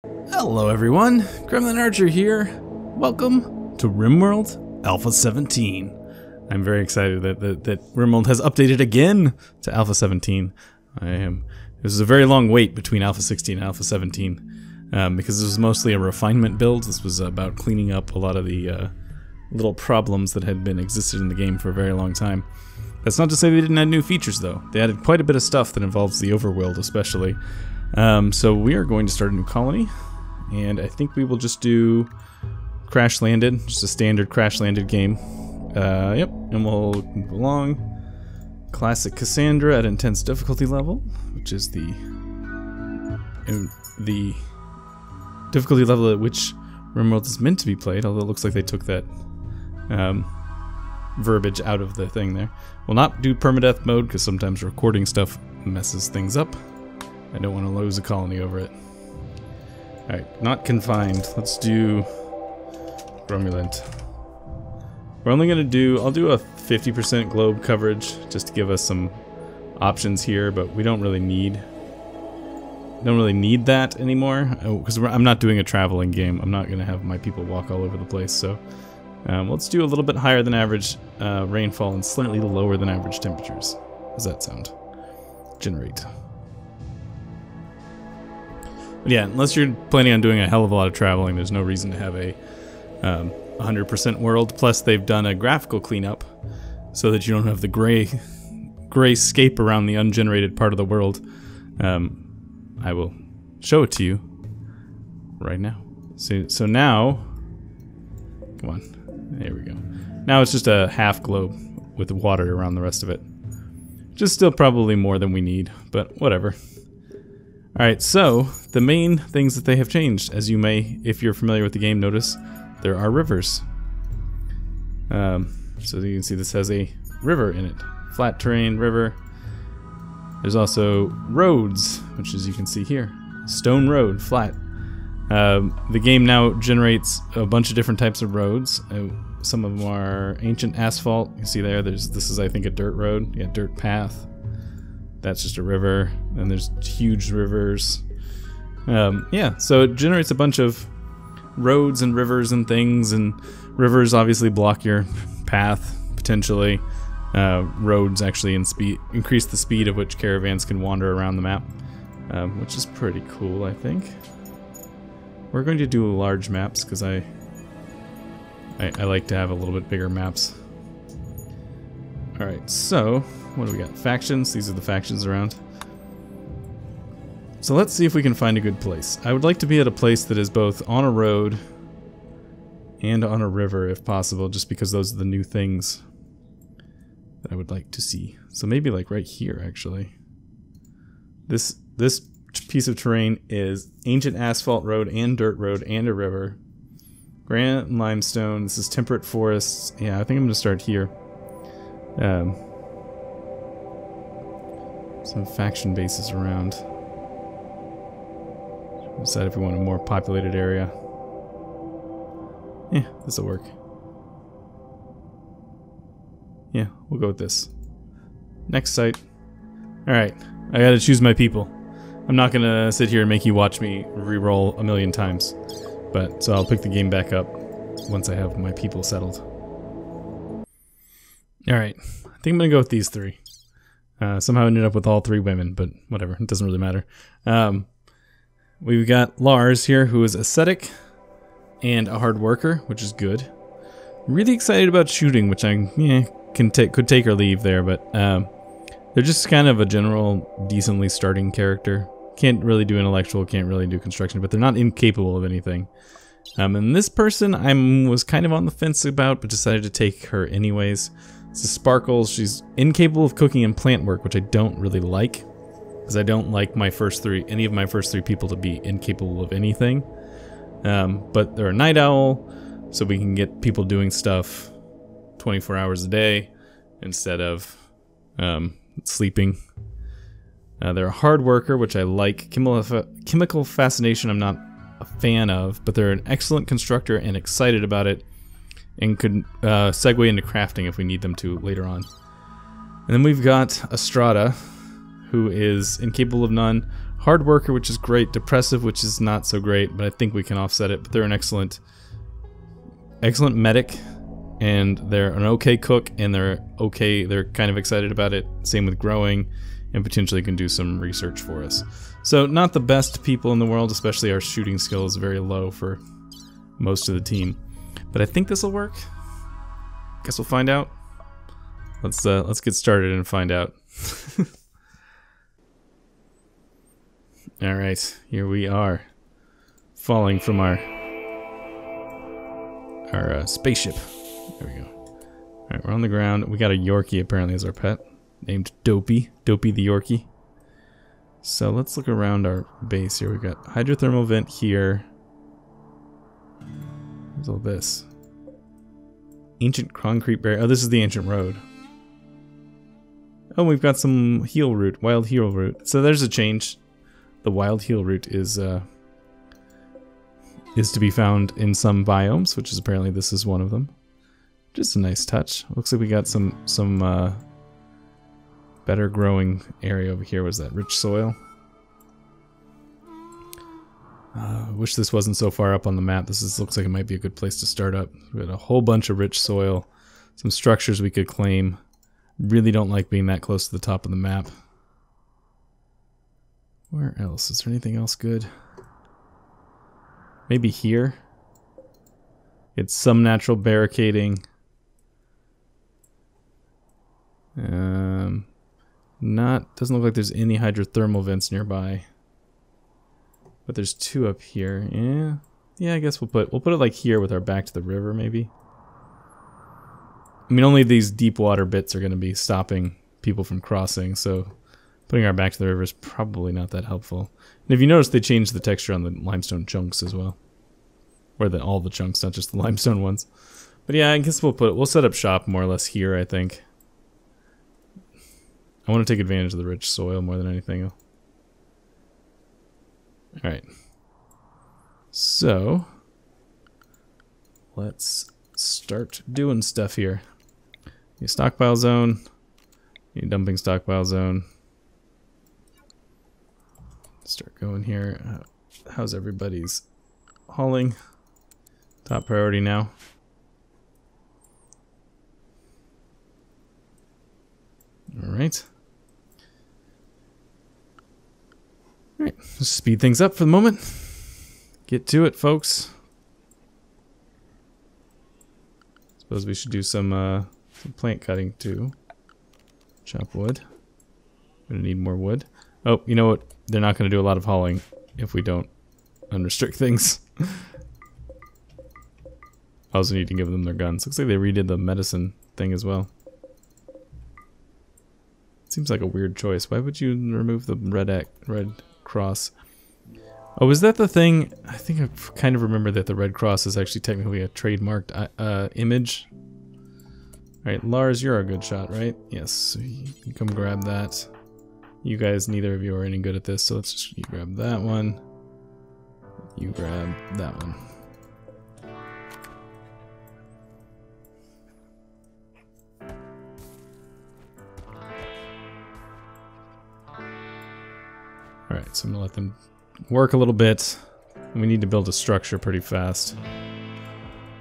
Hello everyone, Gremlin Archer here. Welcome to RimWorld Alpha 17. I'm very excited that RimWorld has updated again to Alpha 17. This was a very long wait between Alpha 16 and Alpha 17 because this was mostly a refinement build. This was about cleaning up a lot of the little problems that had been existed in the game for a very long time. That's not to say they didn't add new features though. They added quite a bit of stuff that involves the overworld especially. So we are going to start a new colony. And I think we will just do Crash Landed, just a standard Crash Landed game. Yep, and we'll move along. Classic Cassandra at intense difficulty level, which is the difficulty level at which RimWorld is meant to be played, although it looks like they took that verbiage out of the thing there. We'll not do permadeath mode, because sometimes recording stuff messes things up. I don't want to lose a colony over it. Alright, not confined. Let's do Gromulent. We're only going to do, I'll do a 50% globe coverage just to give us some options here, but we don't really need that anymore because I'm not doing a traveling game. I'm not going to have my people walk all over the place, so let's do a little bit higher than average rainfall and slightly lower than average temperatures. How does that sound? Generate. But yeah, unless you're planning on doing a hell of a lot of traveling, there's no reason to have a 100% world. Plus, they've done a graphical cleanup so that you don't have the gray scape around the ungenerated part of the world. I will show it to you right now. So now, come on, there we go. Now it's just a half globe with water around the rest of it. Just still probably more than we need, but whatever. Alright, so the main things that they have changed, as you may, if you're familiar with the game, notice there are rivers. So you can see this has a river in it. Flat terrain, river. There's also roads, which as you can see here. Stone road, flat. The game now generates a bunch of different types of roads. Some of them are ancient asphalt. You see there, this is I think a dirt road. Yeah, dirt path. That's just a river, and there's huge rivers. Yeah, so it generates a bunch of roads and rivers and things, and rivers obviously block your path, potentially. Roads actually increase the speed at which caravans can wander around the map, which is pretty cool, I think. We're going to do large maps, because I like to have a little bit bigger maps. Alright, so what do we got? Factions. These are the factions around. So let's see if we can find a good place. I would like to be at a place that is both on a road and on a river, if possible, just because those are the new things that I would like to see. So maybe like right here, actually. This piece of terrain is ancient asphalt road and dirt road and a river. Granite and limestone. This is temperate forests. Yeah, I think I'm going to start here. Some faction bases around. Decide if we want a more populated area. Yeah, this'll work. Yeah, we'll go with this. Next site. Alright, I gotta choose my people. I'm not gonna sit here and make you watch me re-roll a million times. So I'll pick the game back up once I have my people settled. Alright, I think I'm gonna go with these three. Somehow I ended up with all three women, but whatever, it doesn't really matter. We've got Lars here, who is ascetic and a hard worker, which is good. Really excited about shooting, which I could take or leave there, but they're just kind of a general, decently starting character. Can't really do intellectual, can't really do construction, but they're not incapable of anything. And this person I was kind of on the fence about, but decided to take her anyways. This is Sparkles. She's incapable of cooking and plant work, which I don't really like, because I don't like any of my first three people to be incapable of anything. But they're a night owl, so we can get people doing stuff 24 hours a day instead of sleeping. They're a hard worker, which I like. Chemical fascination I'm not a fan of, but they're an excellent constructor and excited about it, and could segue into crafting if we need them to later on. And then we've got Estrada, who is incapable of none, Hard worker, which is great. Depressive, which is not so great, but I think we can offset it. But they're an excellent medic, and they're an okay cook, and they're kind of excited about it. Same with growing, and potentially can do some research for us. So not the best people in the world, especially our shooting skill is very low for most of the team. But I think this will work. Guess we'll find out. Let's get started and find out. All right, here we are, falling from our spaceship. There we go. All right, we're on the ground. We got a Yorkie apparently as our pet, named Dopey the Yorkie. So let's look around our base here. We've got hydrothermal vent here. What's all this? Ancient concrete barrier. Oh, this is the ancient road. Oh, we've got some heal root, wild heal root. So there's a change. The wild heal root is to be found in some biomes, which is apparently this is one of them. Just a nice touch. Looks like we got some better growing area over here. Was that rich soil? Wish this wasn't so far up on the map. Looks like it might be a good place to start up. We got a whole bunch of rich soil, some structures we could claim. Really don't like being that close to the top of the map. Where else? Is there anything else good? Maybe here. It's some natural barricading. Doesn't look like there's any hydrothermal vents nearby. But there's two up here. Yeah, I guess we'll put it like here with our back to the river maybe. I mean, only these deep water bits are going to be stopping people from crossing, so putting our back to the river is probably not that helpful. And if you notice, they changed the texture on the limestone chunks as well. Or all the chunks, not just the limestone ones. But yeah, I guess we'll set up shop more or less here, I think. I want to take advantage of the rich soil more than anything. Alright. So, let's start doing stuff here. New stockpile zone. New dumping stockpile zone. Start going here. How's everybody's hauling? Top priority now. Alright. Alright, let's speed things up for the moment. Get to it, folks. Suppose we should do some plant cutting too. Chop wood. Gonna need more wood. Oh, you know what? They're not gonna do a lot of hauling if we don't unrestrict things. I also need to give them their guns. Looks like they redid the medicine thing as well. Seems like a weird choice. Why would you remove the red cross? Oh, is that the thing? I think I kind of remember that the red cross is actually technically a trademarked image. Alright, Lars, you're a good shot, right? Yes, so you can come grab that. You guys, neither of you are any good at this, so let's just you grab that one. You grab that one. Alright, so I'm gonna let them work a little bit. We need to build a structure pretty fast.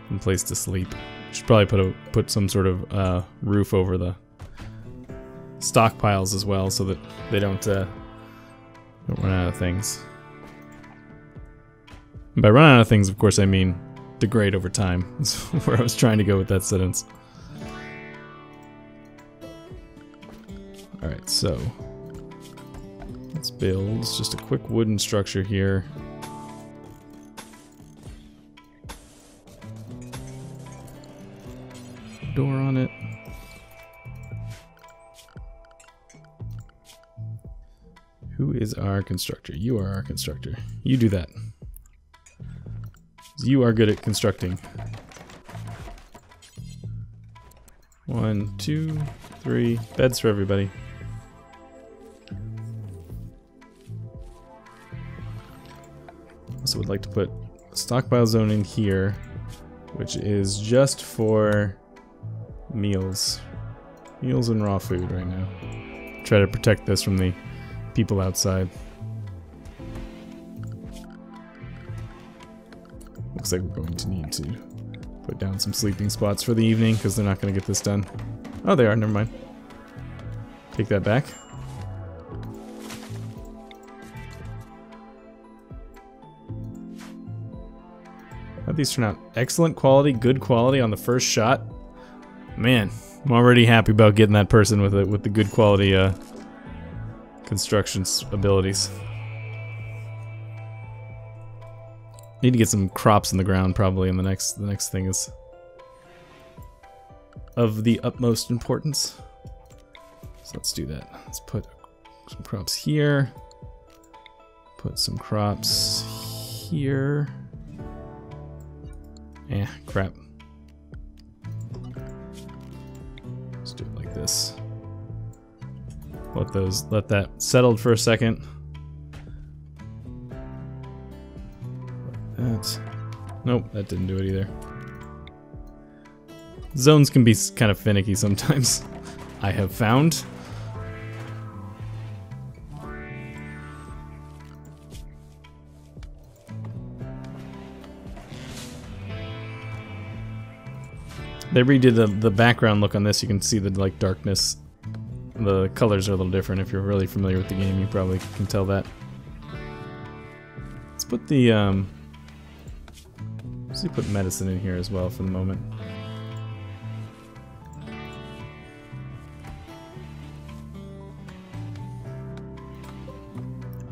And place to sleep. Should probably put some sort of roof over the stockpiles as well, so that they don't run out of things. And by run out of things, of course, I mean degrade over time. That's where I was trying to go with that sentence. Alright, so let's build just a quick wooden structure here. Door on it. Who is our constructor? You are our constructor. You do that. You are good at constructing. 1, 2, 3 beds for everybody. Also would like to put a stockpile zone in here, which is just for meals. Meals and raw food right now. Try to protect this from the people outside. looks like we're going to need to put down some sleeping spots for the evening because they're not going to get this done. Oh, they are. Never mind. Take that back. How'd these turn out? Excellent quality, good quality on the first shot. Man, I'm already happy about getting that person with the good quality construction abilities. Need to get some crops in the ground probably, and the next thing is of the utmost importance. So let's do that. Let's put some crops here. Put some crops here. Crap. Let's do it like this. Let that settle for a second. Like that. Nope, that didn't do it either. Zones can be kind of finicky sometimes, I have found. They redid the background look on this. You can see the like darkness. The colors are a little different. If you're really familiar with the game, you probably can tell that. Let's put the let's put medicine in here as well for the moment.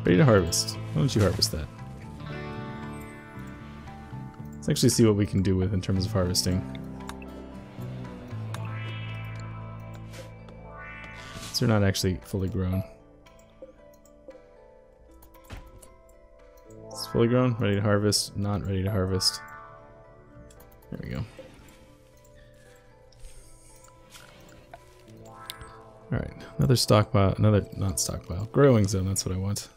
Ready to harvest. Why don't you harvest that? Let's actually see what we can do with in terms of harvesting. They're not actually fully grown. It's fully grown, ready to harvest, not ready to harvest. There we go. Alright, another stockpile, not stockpile, growing zone, that's what I want.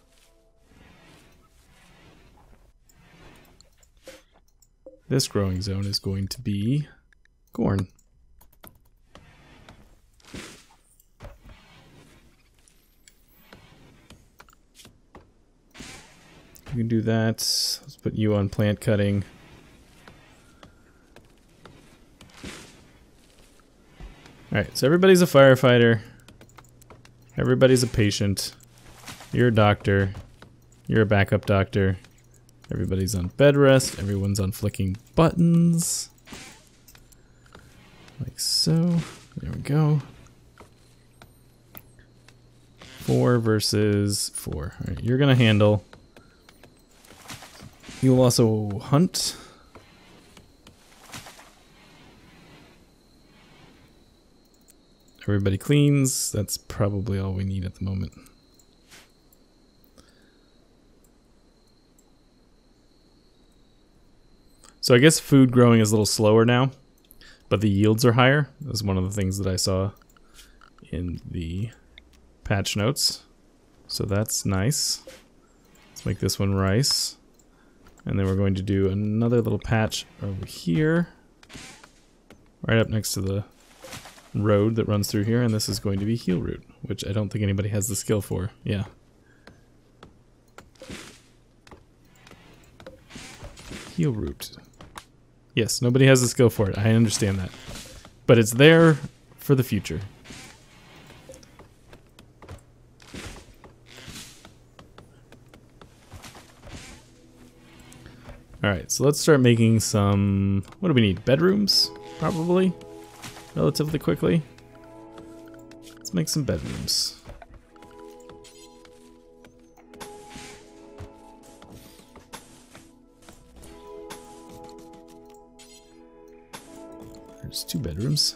This growing zone is going to be corn. You can do that. Let's put you on plant cutting. Alright, so everybody's a firefighter. Everybody's a patient. You're a doctor. You're a backup doctor. Everybody's on bed rest. Everyone's on flicking buttons. Like so. There we go. 4 versus 4. Alright, you're gonna handle. You will also hunt. Everybody cleans. That's probably all we need at the moment. So I guess food growing is a little slower now, but the yields are higher. That's one of the things that I saw in the patch notes. So that's nice. Let's make this one rice. And then we're going to do another little patch over here, right up next to the road that runs through here, and this is going to be heel root, which I don't think anybody has the skill for. Yeah. Heel root. Yes, nobody has the skill for it. I understand that. But it's there for the future. Alright, so let's start making some... What do we need? Bedrooms? Probably? Relatively quickly. Let's make some bedrooms. There's 2 bedrooms.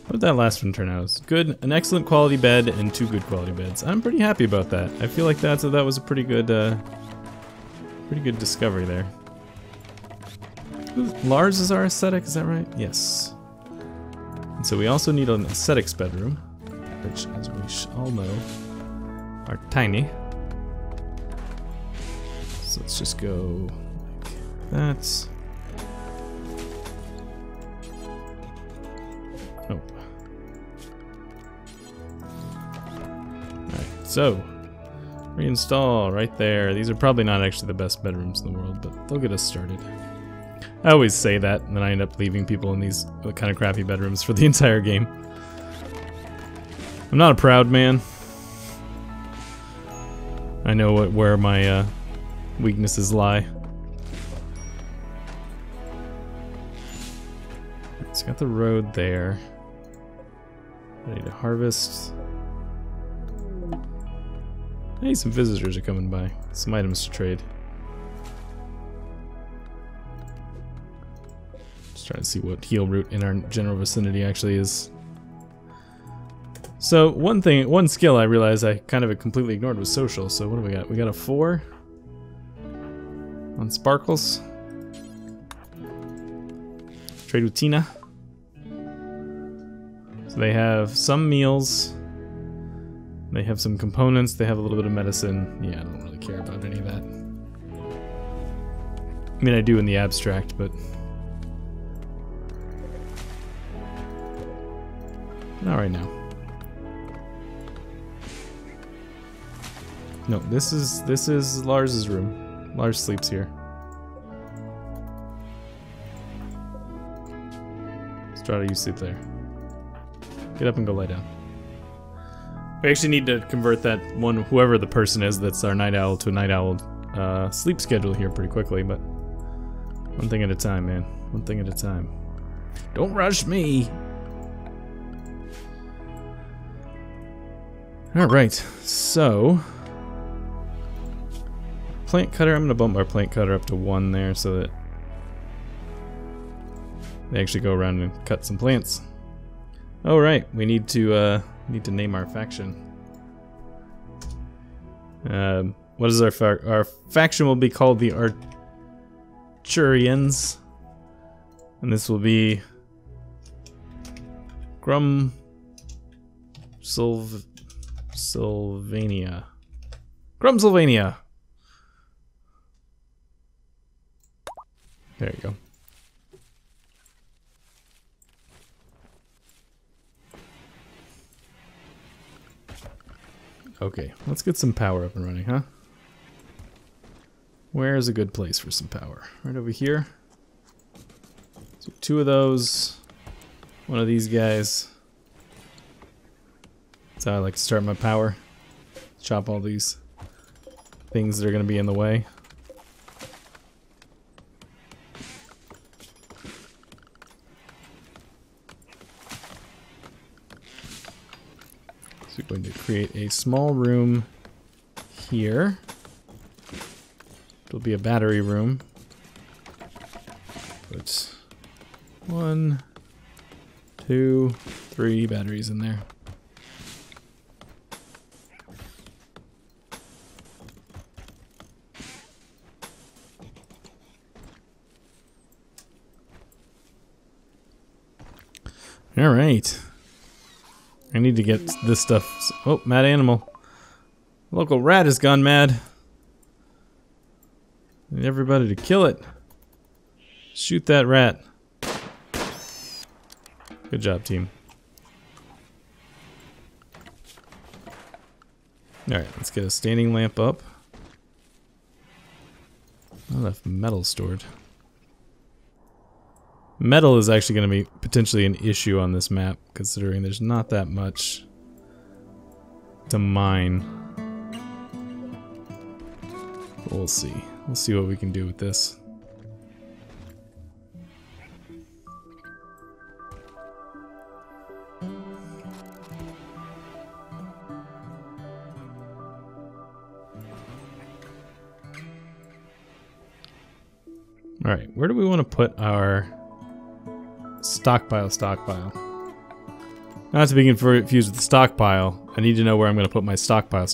What did that last one turn out? It was good, an excellent quality bed and 2 good quality beds. I'm pretty happy about that. I feel like that was a pretty good discovery there. Lars is our aesthetic, is that right? Yes. And so we also need an aesthetics bedroom, which, as we all know, are tiny. So let's just go like that. Nope. Alright, so Reinstall right there. These are probably not actually the best bedrooms in the world, but they'll get us started. I always say that, and then I end up leaving people in these kind of crappy bedrooms for the entire game. I'm not a proud man. I know where my weaknesses lie. It's got the road there. Ready to harvest. Hey, some visitors are coming by. Some items to trade. Just trying to see what heal route in our general vicinity actually is. So one skill I realized I kind of completely ignored was social. So what do we got? We got a 4 on sparkles. Trade with Tina. So they have some meals. They have some components. They have a little bit of medicine. Yeah, I don't really care about any of that. I mean, I do in the abstract, but not right now. No, this is Lars's room. Lars sleeps here. Strata, you sleep there. Get up and go lie down. We actually need to convert that one, whoever the person is that's our night owl, to a night owl sleep schedule here pretty quickly, but one thing at a time, man. One thing at a time. Don't rush me! Alright, so plant cutter, I'm gonna bump our plant cutter up to 1 there so that they actually go around and cut some plants. Oh right, we need to name our faction. What is our faction will be called the Arturians, and this will be Sylvania. Grumsylvania. There you go. Okay, let's get some power up and running, huh? Where's a good place for some power? Right over here. So 2 of those. 1 of these guys. That's how I like to start my power. Chop all these things that are going to be in the way. So we're going to create a small room here. It'll be a battery room. Put 1, 2, 3 batteries in there. All right. I need to get this stuff. Oh, mad animal. Local rat has gone mad. I need everybody to kill it. Shoot that rat. Good job, team. Alright, let's get a standing lamp up. Not enough metal stored. Metal is actually going to be potentially an issue on this map, considering there's not that much to mine. But we'll see. We'll see what we can do with this. Alright, where do we want to put our stockpile? Not to be confused with the stockpile. I need to know where I'm going to put my stockpile.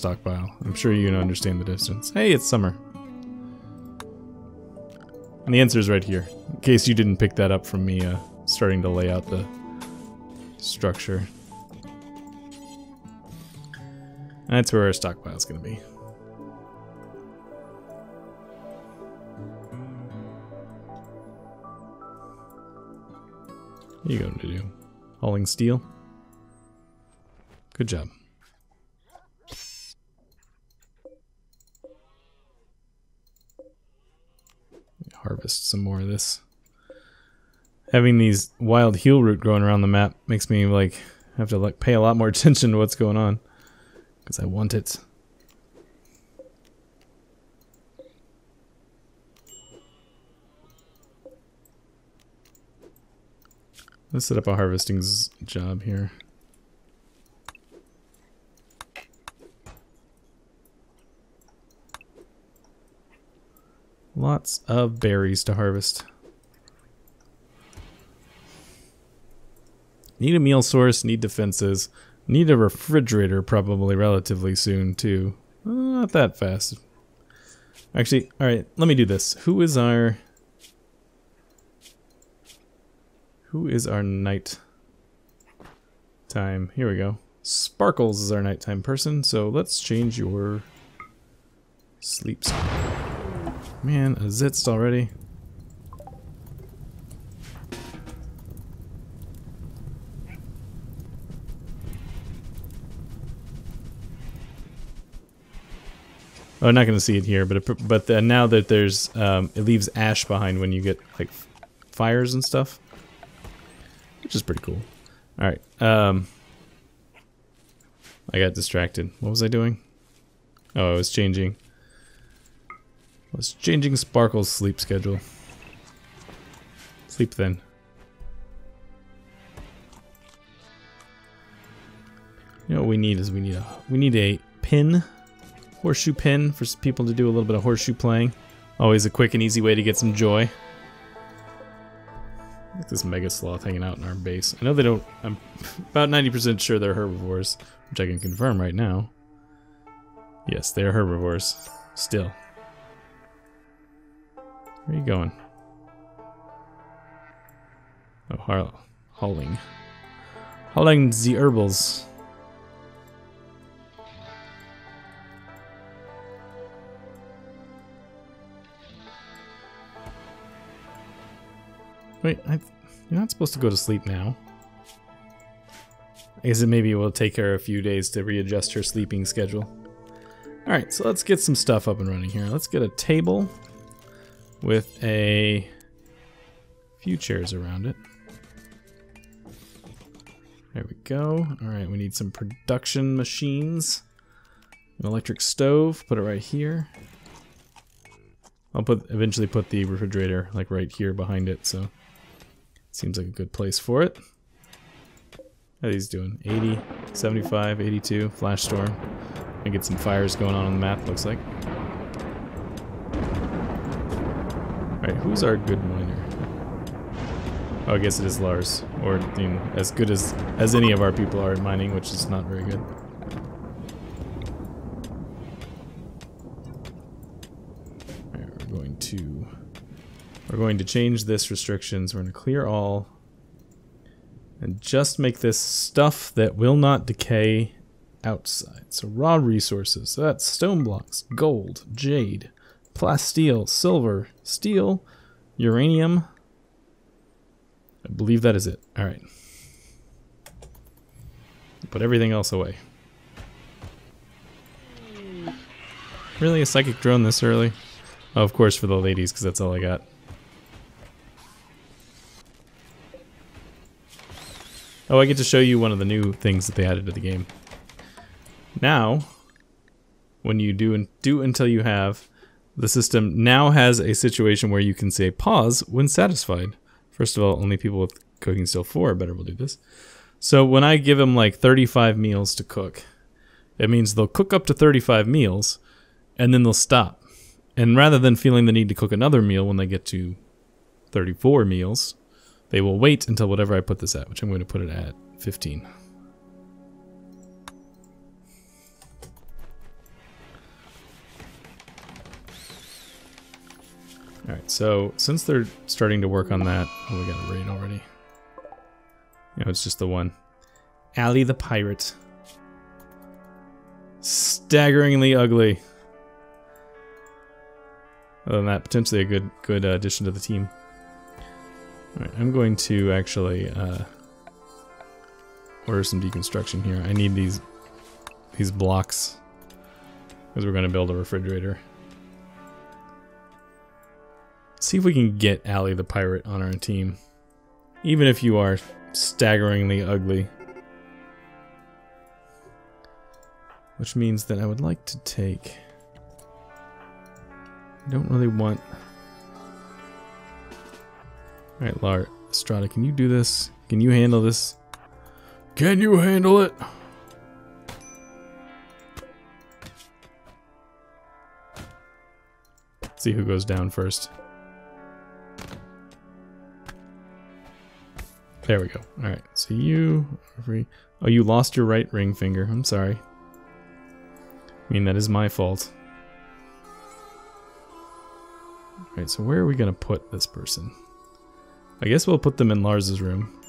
I'm sure you can understand the distance. Hey, it's summer. And the answer is right here, in case you didn't pick that up from me starting to lay out the structure. That's where our stockpile is going to be. What are you going to do? Hauling steel? Good job. harvest some more of this. Having these wild heel root growing around the map makes me like have to like pay a lot more attention to what's going on because I want it. Let's set up a harvesting job here. Lots of berries to harvest. Need a meal source, need defenses, need a refrigerator probably relatively soon too. Not that fast. Actually, alright, let me do this. Who is our night time? Here we go. Sparkles is our nighttime person, so let's change your sleep schedule. Man, a zitzt already. Oh, I'm not going to see it here, but now that there's it leaves ash behind when you get like fires and stuff, which is pretty cool. All right, I got distracted. What was I doing? Oh, I was changing Sparkle's sleep schedule. Sleep then. You know what we need is we need a pin. Horseshoe pin for people to do a little bit of horseshoe playing. Always a quick and easy way to get some joy. Look at this mega sloth hanging out in our base. I know they don't. I'm about 90% sure they're herbivores, which I can confirm right now. Yes, they are herbivores. Still. Where are you going? Oh, hauling the herbals. Wait, you're not supposed to go to sleep now. I guess maybe it will take her a few days to readjust her sleeping schedule. Alright, so let's get some stuff up and running here. Let's get a table with a few chairs around it. There we go. Alright, we need some production machines. An electric stove, put it right here. I'll eventually put the refrigerator like right here behind it, so seems like a good place for it. How are these doing? 80, 75, 82, flash storm. And get some fires going on the map, looks like. Alright, who's our good miner? Oh, I guess it is Lars. Or, you know, as good as any of our people are at mining, which is not very good. Alright, we're going to change this restrictions. We're going to clear all. And just make this stuff that will not decay outside. So raw resources. So that's stone blocks, gold, jade, plasteel, silver, steel, uranium. I believe that is it. Alright. Put everything else away. Really? A psychic drone this early? Oh, of course for the ladies, because that's all I got. Oh, I get to show you one of the new things that they added to the game. Now, when you do until you have, the system now has a situation where you can say pause when satisfied. First of all, only people with cooking skill 4 or better will do this. So when I give them like 35 meals to cook, it means they'll cook up to 35 meals and then they'll stop. And rather than feeling the need to cook another meal when they get to 34 meals, they will wait until whatever I put this at, which I'm going to put it at 15. Alright, so since they're starting to work on that, oh, we got a raid already. You know, it's just the one. Allie the Pirate. Staggeringly ugly. Other than that, potentially a good addition to the team. Alright, I'm going to actually order some deconstruction here. I need these blocks because we're going to build a refrigerator. see if we can get Allie the pirate on our team. Even if you are staggeringly ugly. Which means that I would like to take... I don't really want... Alright, Lar, Estrada, can you do this? Can you handle this? Can you handle it? Let's see who goes down first. There we go. Alright, so you... Oh, you lost your right ring finger. I'm sorry. I mean, that is my fault. Alright, so where are we going to put this person? I guess we'll put them in Lars's room.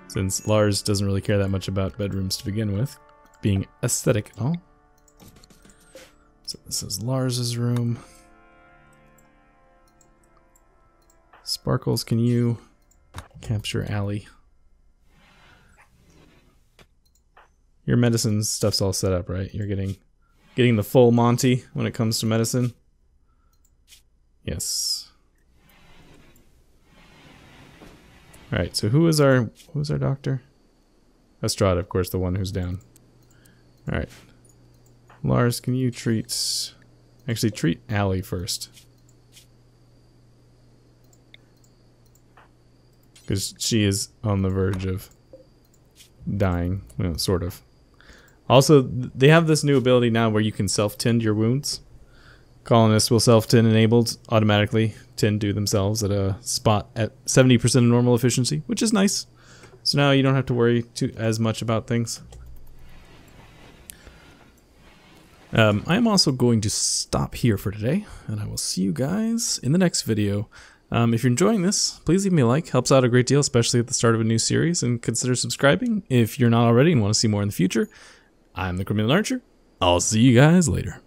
Since Lars doesn't really care that much about bedrooms to begin with. Being aesthetic and all. So this is Lars's room. Sparkles, can you capture Allie? Your medicine stuff's all set up, right? You're getting the full Monty when it comes to medicine. Yes. Alright, so who's our doctor? Estrada, of course, the one who's down. Alright. Lars, can you treat... Actually, treat Allie first. Because she is on the verge of dying. Well, sort of. Also, they have this new ability now where you can self-tend your wounds. Colonists will self-tend enabled, automatically tend to themselves at a spot at 70% of normal efficiency, which is nice. So now you don't have to worry as much about things. I am also going to stop here for today, and I will see you guys in the next video. If you're enjoying this, please leave me a like. Helps out a great deal, especially at the start of a new series, and consider subscribing if you're not already and want to see more in the future. I'm the Criminal Archer. I'll see you guys later.